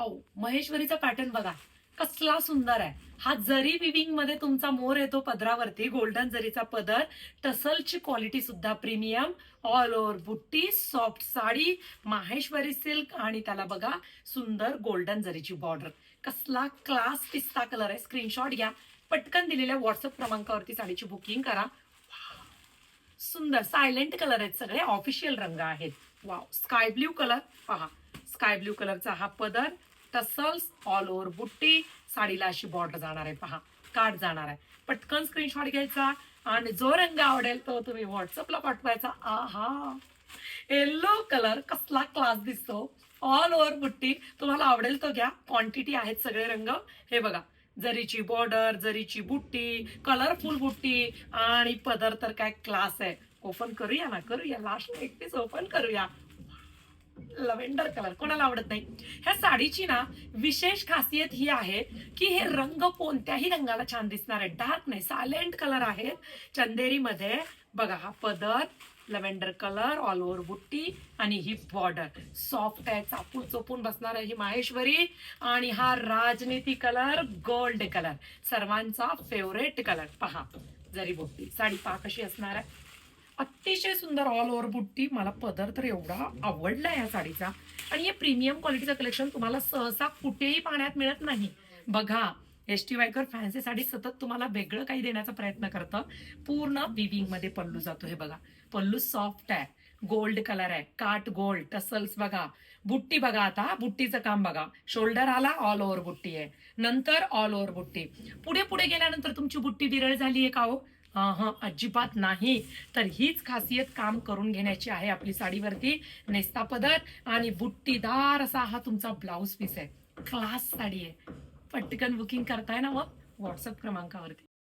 Wow, महेश्वरीचा pattern बघा कसला सुंदर आहे. हा जरी विविंग मध्ये तुमचा मोर येतो पदरावरती, गोल्डन जरीचा पदर, टसलची क्वालिटी सुद्धा प्रीमियम, ऑल ओव्हर बुट्टी, सॉफ्ट साडी, माहेश्वरी सिल्क आणि त्याला बघा सुंदर गोल्डन जरीची बॉर्डर. कसला क्लास पिस्ता कलर आहे. स्क्रीनशॉट घ्या, पटकन दिलेल्या व्हॉट्सअप क्रमांकावरती साडीची बुकिंग करा. सुंदर सायलेंट कलर आहेत, सगळे ऑफिशियल रंग आहेत. वाव, स्काय ब्ल्यू कलर पहा, स्काय ब्ल्यू कलरचा हा पदर, टसल्स, ऑल ओव्हर बुट्टी, साडीला अशी बॉर्डर जाणार आहे पहा, काठ जाणार आहे. पटकन स्क्रीनशॉट घ्यायचा आणि जो रंग आवडेल तो तुम्ही व्हॉट्सअपला पाठवायचा. आहा, येल्लो कलर कसला क्लास दिसतो. ऑल ओव्हर बुट्टी, तुम्हाला आवडेल तो घ्या, क्वांटिटी आहेत सगळे रंग. हे बघा, जरीची बॉर्डर, जरीची बुट्टी, कलरफुल बुट्टी आणि पदर तर काय क्लास आहे. ओपन करूया ना, करूया, लास्ट एकटीच ओपन करूया. लव्हेंडर कलर कोणाला आवडत नाही. ह्या साडीची ना विशेष खासियत ही आहे की हे रंग कोणत्याही रंगाला छान दिसणार आहे. डार्क नाही, सायलेंट कलर आहेत चंदेरी मध्ये. बघा हा पदर, लव्हेंडर कलर, ऑल ओव्हर बुट्टी आणि ही बॉर्डर सॉफ्ट आहे, चापून चोपून बसणार आहे ही माहेश्वरी. आणि हा राजनीती कलर, गोल्ड कलर, सर्वांचा फेवरेट कलर. पहा जरी बुट्टी, साडी पहा कशी असणार आहे. अतिशय सुंदर ऑल ओव्हर बुट्टी. मला पदर तर एवढा आवडला या साडीचा. आणि हे प्रीमियम क्वालिटीचं कलेक्शन तुम्हाला सहसा कुठेही पाहण्यात मिळत नाही. बघा, S T Waikar fancy sari सतत तुम्हाला वेगळं काही देण्याचा प्रयत्न करतं. पूर्ण विविंग मध्ये पल्लू जातो. हे बघा, पल्लू सॉफ्ट आहे, गोल्ड कलर आहे, काट गोल्ड, टसल्स बघा, बुट्टी बघा. आता बुट्टीचं काम बघा, शोल्डर आला, ऑल ओव्हर बुट्टी आहे, नंतर ऑल ओव्हर बुट्टी. पुढे पुढे गेल्यानंतर तुमची बुट्टी विरळ झाली आहे का हो? हा, अजिबात नाही. तर हीच खासियत काम करून घेण्याची आहे आपली साडीवरती. नेस्ता पदर आणि बुट्टीदार असा हा तुमचा ब्लाऊज पीस आहे. क्लास साडी आहे. पटकन बुकिंग करताय ना मग व्हॉट्सअप क्रमांकावरती.